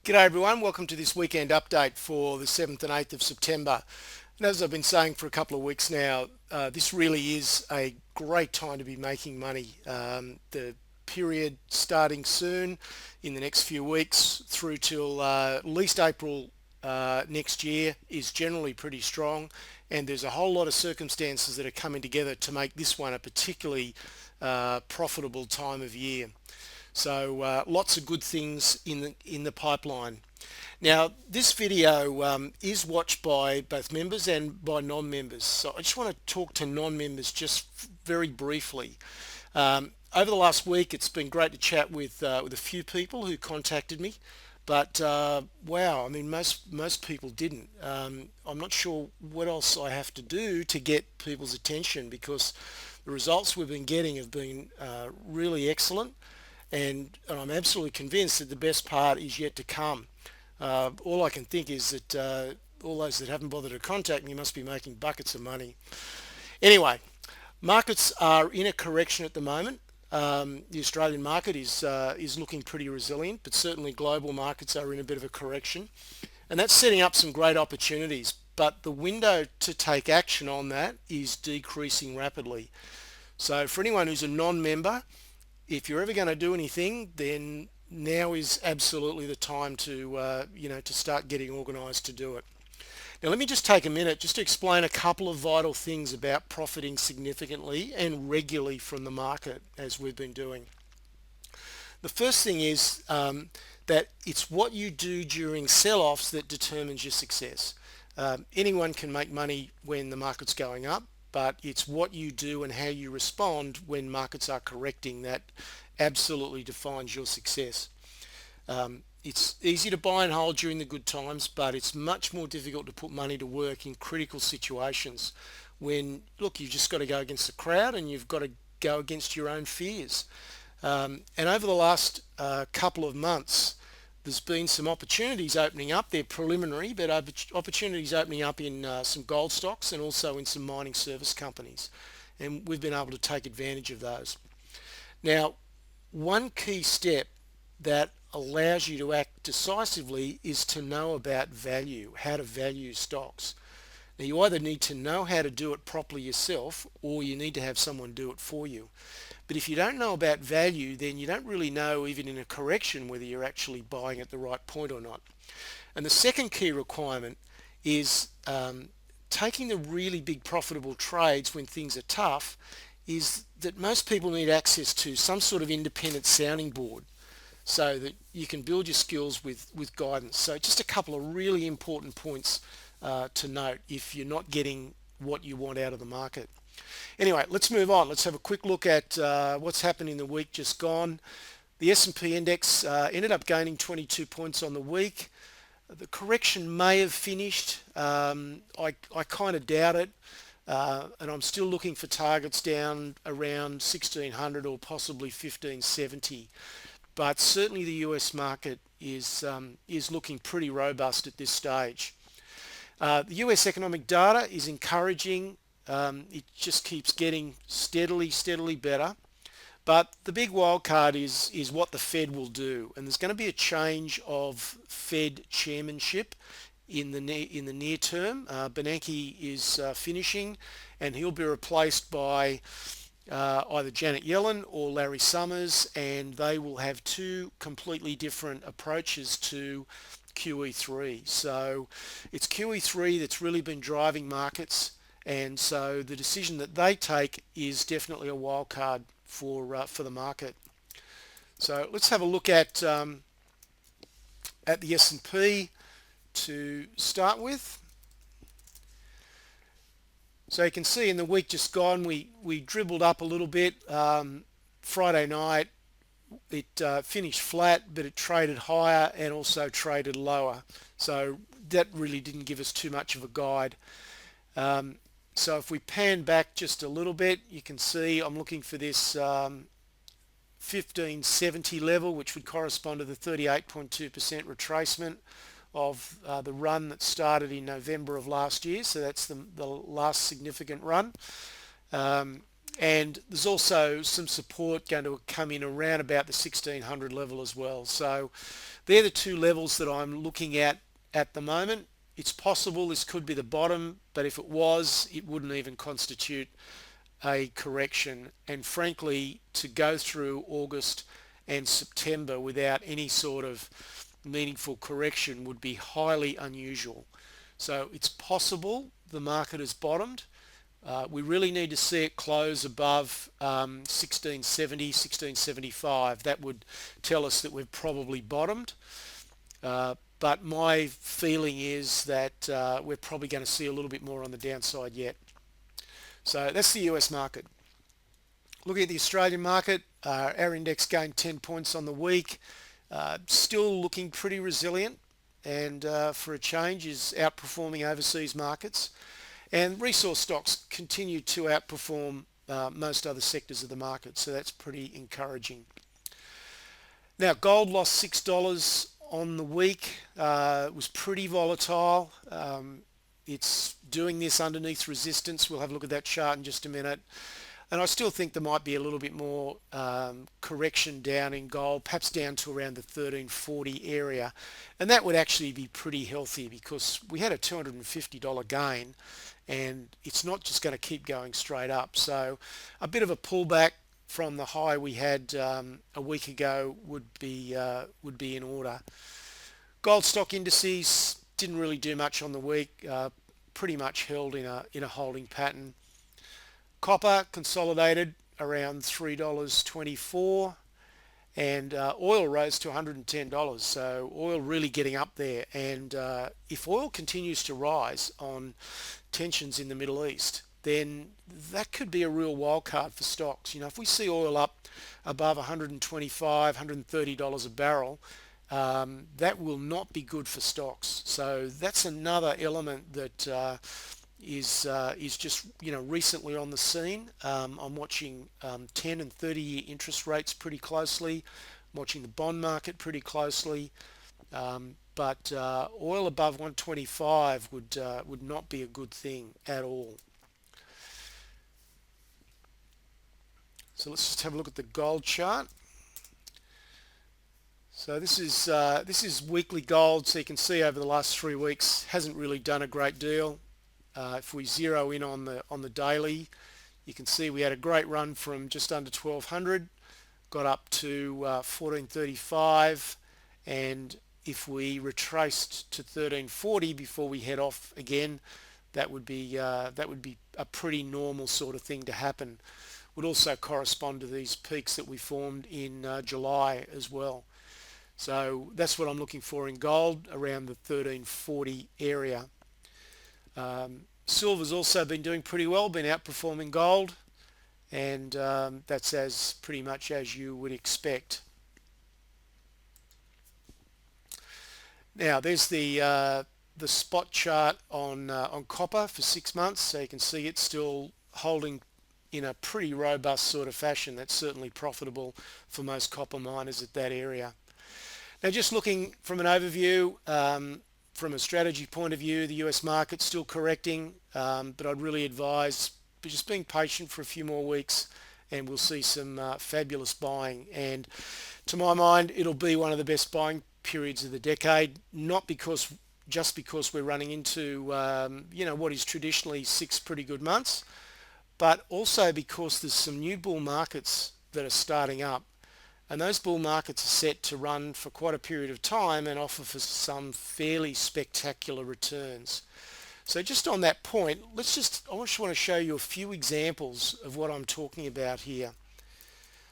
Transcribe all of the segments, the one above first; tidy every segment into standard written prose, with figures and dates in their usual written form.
G'day everyone, welcome to this weekend update for the 7th and 8th of September. And as I've been saying for a couple of weeks now, this really is a great time to be making money. The period starting soon in the next few weeks through till at least April next year is generally pretty strong, and there's a whole lot of circumstances that are coming together to make this one a particularly profitable time of year. So lots of good things in the pipeline. Now this video is watched by both members and by non-members. So I just want to talk to non-members just very briefly. Over the last week, it's been great to chat with a few people who contacted me, but wow, I mean most people didn't. I'm not sure what else I have to do to get people's attention, because the results we've been getting have been really excellent. And I'm absolutely convinced that the best part is yet to come. All I can think is that all those that haven't bothered to contact me must be making buckets of money. Anyway, markets are in a correction at the moment. The Australian market is looking pretty resilient, but certainly global markets are in a bit of a correction, and that's setting up some great opportunities. But the window to take action on that is decreasing rapidly. So for anyone who's a non-member, if you're ever going to do anything, then now is absolutely the time to to start getting organized to do it. Now let me just take a minute just to explain a couple of vital things about profiting significantly and regularly from the market, as we've been doing. The first thing is that it's what you do during sell-offs that determines your success. Anyone can make money when the market's going up, but it's what you do and how you respond when markets are correcting that absolutely defines your success. It's easy to buy and hold during the good times, but it's much more difficult to put money to work in critical situations when, look, you've just got to go against the crowd and you've got to go against your own fears. And over the last couple of months, there's been some opportunities opening up. They're preliminary, but opportunities opening up in some gold stocks and also in some mining service companies, and we've been able to take advantage of those. Now, one key step that allows you to act decisively is to know about value, how to value stocks. Now, you either need to know how to do it properly yourself, or you need to have someone do it for you. But if you don't know about value, then you don't really know, even in a correction, whether you're actually buying at the right point or not. And the second key requirement is taking the really big profitable trades when things are tough, is that most people need access to some sort of independent sounding board so that you can build your skills with guidance. So just a couple of really important points to note if you're not getting what you want out of the market. Anyway, let's move on. Let's have a quick look at what's happened in the week just gone. The S&P index ended up gaining 22 points on the week. The correction may have finished. I kind of doubt it, and I'm still looking for targets down around 1600 or possibly 1570. But certainly the US market is looking pretty robust at this stage. The US economic data is encouraging. It just keeps getting steadily better. But the big wild card is what the Fed will do, and there's going to be a change of Fed chairmanship in the near term. Bernanke is finishing, and he'll be replaced by either Janet Yellen or Larry Summers, and they will have two completely different approaches to QE3. So it's QE3 that's really been driving markets, and so the decision that they take is definitely a wild card for the market. So let's have a look at the S&P to start with. So you can see in the week just gone, we dribbled up a little bit. Friday night it finished flat, but it traded higher and also traded lower. So that really didn't give us too much of a guide. So if we pan back just a little bit, you can see I'm looking for this 1570 level, which would correspond to the 38.2% retracement of the run that started in November of last year. So that's the last significant run. And there's also some support going to come in around about the 1600 level as well. So they're the two levels that I'm looking at the moment. It's possible this could be the bottom, but if it was, it wouldn't even constitute a correction. And frankly, to go through August and September without any sort of meaningful correction would be highly unusual. So it's possible the market has bottomed. We really need to see it close above 1670, 1675. That would tell us that we've probably bottomed. But my feeling is that we're probably going to see a little bit more on the downside yet. So that's the US market. Looking at the Australian market, our index gained 10 points on the week. Still looking pretty resilient, and for a change is outperforming overseas markets. And resource stocks continue to outperform most other sectors of the market, so that's pretty encouraging. Now, gold lost $6 on the week. It was pretty volatile. It's doing this underneath resistance. We'll have a look at that chart in just a minute. And I still think there might be a little bit more correction down in gold, perhaps down to around the 1340 area. And that would actually be pretty healthy because we had a $250 gain and it's not just going to keep going straight up. So a bit of a pullback from the high we had a week ago would be in order. Gold stock indices didn't really do much on the week, pretty much held in a holding pattern. Copper consolidated around $3.24, and oil rose to $110. So oil really getting up there. And if oil continues to rise on tensions in the Middle East, then that could be a real wild card for stocks. You know, if we see oil up above $125, $130 a barrel, that will not be good for stocks. So that's another element that is just, you know, recently on the scene. I'm watching 10 and 30-year interest rates pretty closely. I'm watching the bond market pretty closely. But oil above 125 would not be a good thing at all. So let's just have a look at the gold chart. So this is weekly gold. So you can see over the last 3 weeks hasn't really done a great deal. If we zero in on the daily, you can see we had a great run from just under 1200, got up to 1435, and if we retraced to 1340 before we head off again, that would be a pretty normal sort of thing to happen. Would also correspond to these peaks that we formed in July as well. So that's what I'm looking for in gold, around the 1340 area. Silver's also been doing pretty well, been outperforming gold, and that's as pretty much as you would expect. Now there's the spot chart on copper for 6 months, so you can see it's still holding in a pretty robust sort of fashion. That's certainly profitable for most copper miners at that area. Now just looking from an overview, from a strategy point of view, the US market's still correcting, but I'd really advise just being patient for a few more weeks and we'll see some fabulous buying. And to my mind, it'll be one of the best buying periods of the decade, not just because we're running into you know, what is traditionally 6 pretty good months, but also because there's some new bull markets that are starting up. And those bull markets are set to run for quite a period of time and offer for some fairly spectacular returns. So just on that point, I just want to show you a few examples of what I'm talking about here.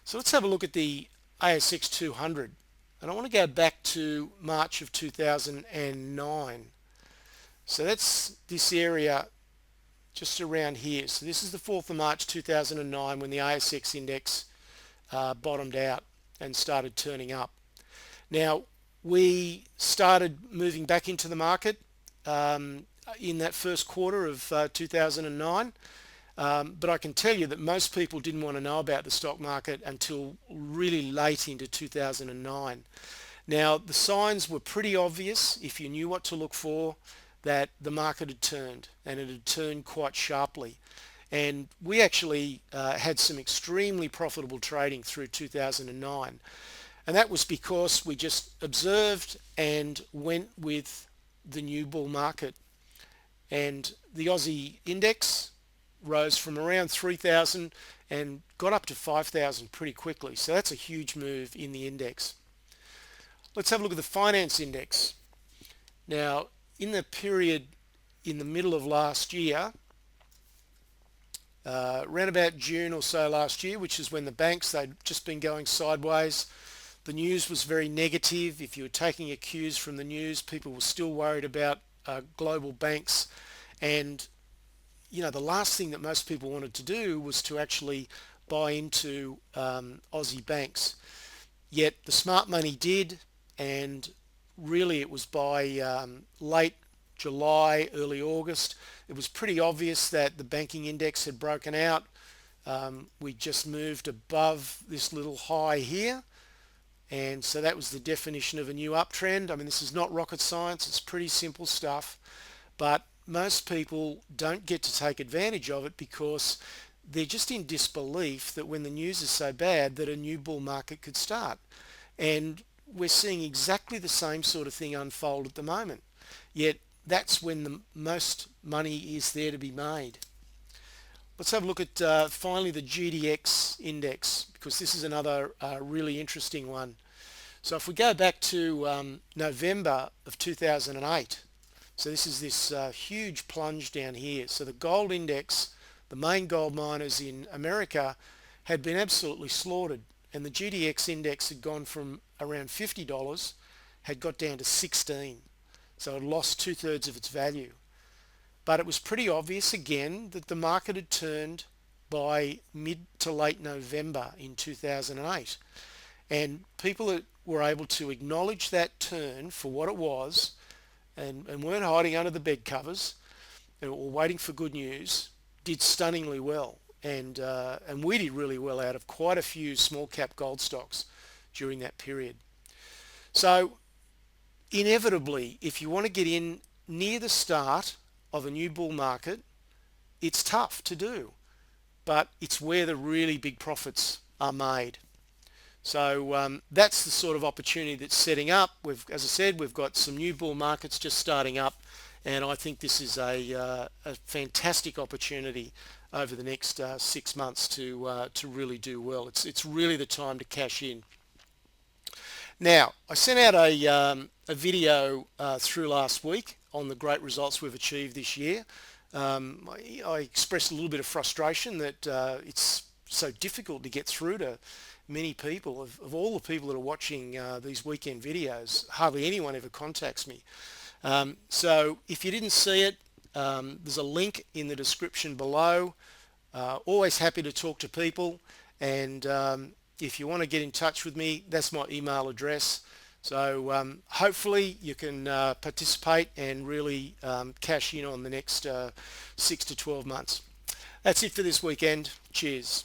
So let's have a look at the ASX 200. And I want to go back to March of 2009. So that's this area just around here. So this is the 4th of March 2009 when the ASX index bottomed out and started turning up. Now we started moving back into the market in that first quarter of 2009, but I can tell you that most people didn't want to know about the stock market until really late into 2009. Now the signs were pretty obvious if you knew what to look for, that the market had turned, and it had turned quite sharply. And we actually had some extremely profitable trading through 2009. And that was because we just observed and went with the new bull market. And the Aussie index rose from around 3,000 and got up to 5,000 pretty quickly. So that's a huge move in the index. Let's have a look at the finance index. Now, in the period in the middle of last year, around about June or so last year, which is when the banks, they'd just been going sideways. The news was very negative. If you were taking your cues from the news, people were still worried about global banks. And, you know, the last thing that most people wanted to do was to actually buy into Aussie banks. Yet the smart money did, and really it was by late July, early August, it was pretty obvious that the banking index had broken out. We just moved above this little high here, and so that was the definition of a new uptrend. I mean, this is not rocket science, it's pretty simple stuff, but most people don't get to take advantage of it because they're just in disbelief that when the news is so bad that a new bull market could start. And we're seeing exactly the same sort of thing unfold at the moment. Yet that's when the most money is there to be made. Let's have a look at finally the GDX index, because this is another really interesting one. So if we go back to November of 2008, so this is this huge plunge down here. So the gold index, the main gold miners in America, had been absolutely slaughtered, and the GDX index had gone from around $50, had got down to 16. So it lost 2/3 of its value. But it was pretty obvious again that the market had turned by mid to late November in 2008. And people that were able to acknowledge that turn for what it was and weren't hiding under the bed covers or waiting for good news did stunningly well. And we did really well out of quite a few small cap gold stocks during that period. So inevitably, if you want to get in near the start of a new bull market, it's tough to do, but it's where the really big profits are made. So that's the sort of opportunity that's setting up. As I said, we've got some new bull markets just starting up, and I think this is a fantastic opportunity over the next 6 months to really do well. It's really the time to cash in. Now, I sent out a video through last week on the great results we've achieved this year. I expressed a little bit of frustration that it's so difficult to get through to many people. Of all the people that are watching these weekend videos, hardly anyone ever contacts me. So if you didn't see it, there's a link in the description below. Always happy to talk to people, and if you want to get in touch with me, that's my email address. So hopefully you can participate and really cash in on the next 6 to 12 months. That's it for this weekend. Cheers.